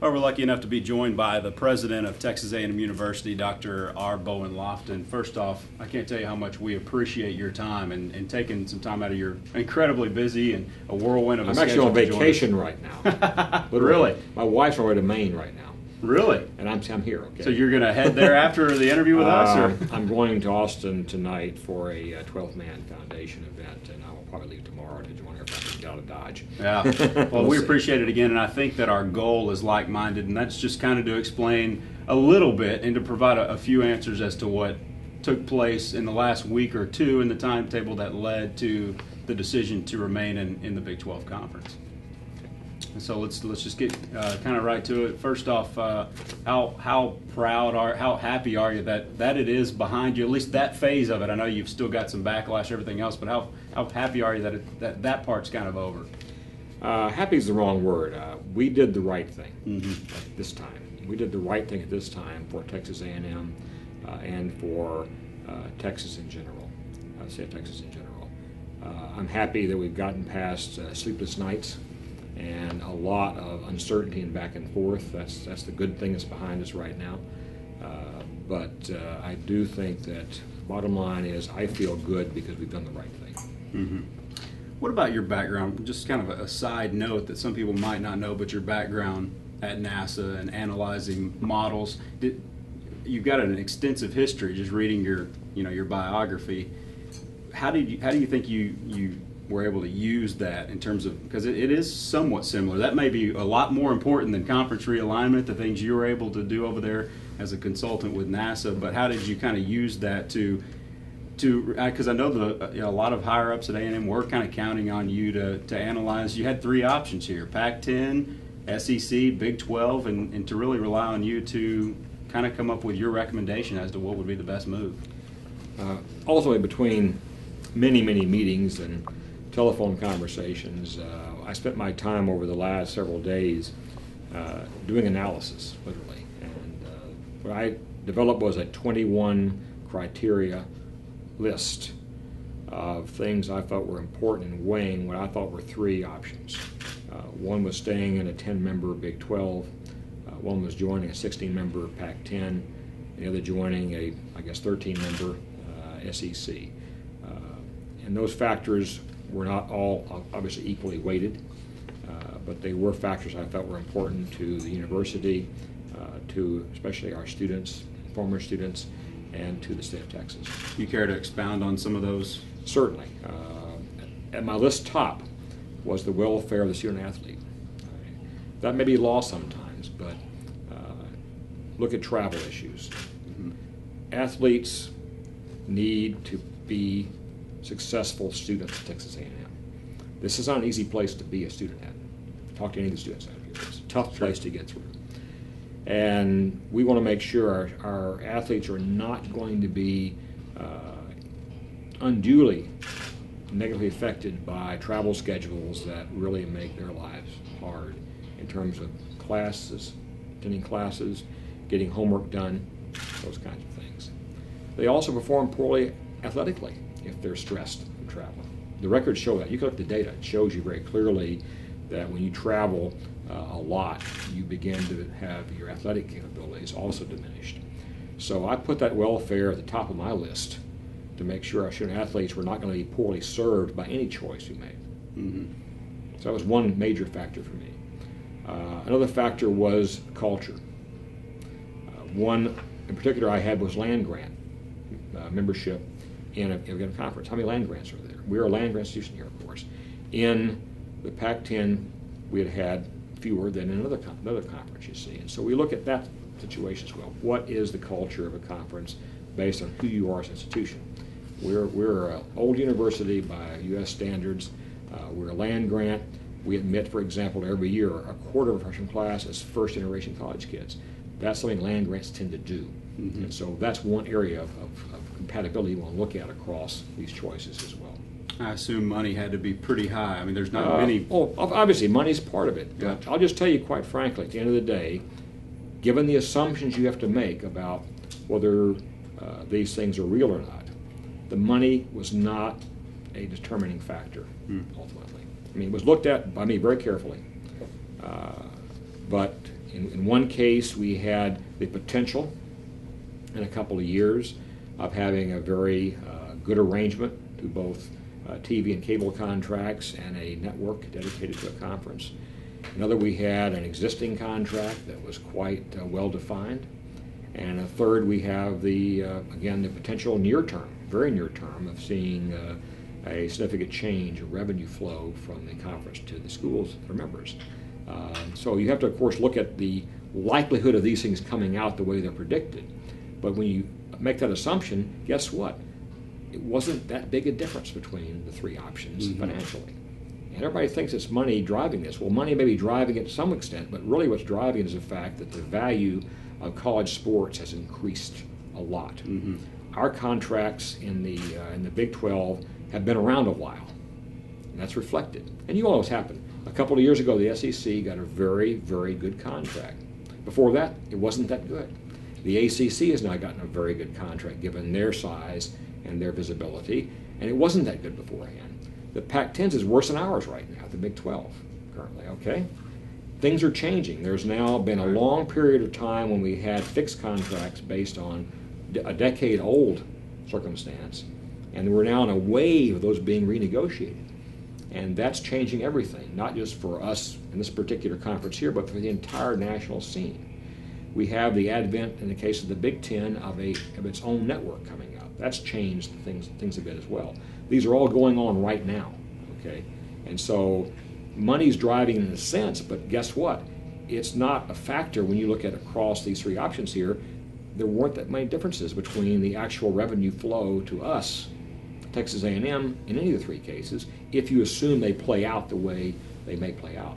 Well, we're lucky enough to be joined by the president of Texas A&M University, Dr. R. Bowen Loftin. First off, I can't tell you how much we appreciate your time and taking some time out of your incredibly busy and a whirlwind of a schedule. I'm actually on vacation right now. Really? My wife's on her way to Maine right now. Really? And I'm here, okay? So you're going to head there after the interview with us? Or? I'm going to Austin tonight for a 12-man foundation event, and I will probably leave tomorrow to join her if I can get out of Dodge. Yeah. Well, we appreciate it again, and I think that our goal is like-minded, and that's just kind of to explain a little bit and to provide a few answers as to what took place in the last week or two in the timetable that led to the decision to remain in the Big 12 Conference. And so let's just get kind of right to it. First off, how happy are you that it is behind you, at least that phase of it? I know you've still got some backlash, everything else, but how happy are you that part's kind of over? Happy is the wrong word. We did the right thing at this time. We did the right thing at this time for Texas A&M and for Texas in general. State of Texas in general. I'm happy that we've gotten past sleepless nights and a lot of uncertainty and back and forth. That's the good thing that's behind us right now. But I do think that bottom line is I feel good because we've done the right thing. Mm-hmm. What about your background? Just kind of a side note that some people might not know, but your background at NASA and analyzing models. You've got an extensive history. Just reading your biography. How do you think you were able to use that in terms of, because it is somewhat similar. That may be a lot more important than conference realignment, the things you were able to do over there as a consultant with NASA, but how did you kind of use that to because I know a lot of higher ups at A&M were kind of counting on you to analyze. You had three options here: Pac-10, SEC, Big 12, and to really rely on you to kind of come up with your recommendation as to what would be the best move. Ultimately, between many meetings and telephone conversations, I spent my time over the last several days doing analysis, literally. And what I developed was a 21 criteria list of things I thought were important and weighing what I thought were three options. One was staying in a 10-member Big 12, one was joining a 16-member Pac-10, and the other joining a, 13-member SEC. And those factors were not all obviously equally weighted, but they were factors I felt were important to the university, to especially our students, former students, and to the state of Texas. You care to expound on some of those? Certainly. At my list top was the welfare of the student athlete. That may be lost sometimes, but look at travel issues. Mm-hmm. Athletes need to be successful students at Texas A&M. This is not an easy place to be a student at. Talk to any of the students out here. It's a tough place to get through. And we want to make sure our athletes are not going to be unduly negatively affected by travel schedules that really make their lives hard in terms of classes, attending classes, getting homework done, those kinds of things. They also perform poorly athletically if they're stressed from traveling. The records show that. You can look at the data. It shows you very clearly that when you travel a lot, you begin to have your athletic capabilities also diminished. So I put that welfare at the top of my list to make sure our student athletes were not going to be poorly served by any choice we made. Mm-hmm. So that was one major factor for me. Another factor was culture. One in particular I had was land grant membership in a conference. How many land grants are there? We're a land grant institution here, of course. In the Pac-10, we had fewer than in another conference, you see. And so we look at that situation as well. What is the culture of a conference based on who you are as an institution? We're an old university by U.S. standards. We're a land grant. We admit, for example, every year a quarter of our freshman class is first-generation college kids. That's something land grants tend to do. Mm-hmm. And so that's one area of compatibility you want to look at across these choices as well. I assume money had to be pretty high. I mean, there's not many. Oh, obviously, money's part of it. Yeah. But I'll just tell you quite frankly, at the end of the day, given the assumptions you have to make about whether these things are real or not, the money was not a determining factor, ultimately. I mean, it was looked at by me very carefully. But In one case, we had the potential in a couple of years of having a very good arrangement to both TV and cable contracts and a network dedicated to a conference. Another, we had an existing contract that was quite well defined. And a third, we have again, the potential near term, very near term, of seeing a significant change in revenue flow from the conference to the schools that are members. So you have to, of course, look at the likelihood of these things coming out the way they're predicted. But when you make that assumption, guess what? It wasn't that big a difference between the three options financially. And everybody thinks it's money driving this. Well, money may be driving it to some extent, but really what's driving it is the fact that the value of college sports has increased a lot. Our contracts in the Big 12 have been around a while, and that's reflected. And you all know what's happened. A couple of years ago, the SEC got a very, very good contract. Before that, it wasn't that good. The ACC has now gotten a very good contract given their size and their visibility, and it wasn't that good beforehand. The Pac-10 is worse than ours right now, the Big 12 currently, okay? Things are changing. There's now been a long period of time when we had fixed contracts based on a decade-old circumstance, and we're now in a wave of those being renegotiated. And that's changing everything, not just for us in this particular conference here, but for the entire national scene. We have the advent, in the case of the Big Ten, of its own network coming up. That's changed things a bit as well. These are all going on right now, okay? And so money's driving in a sense, but guess what? It's not a factor when you look at across these three options here. There weren't that many differences between the actual revenue flow to us, Texas A&M, in any of the three cases, if you assume they play out the way they may play out.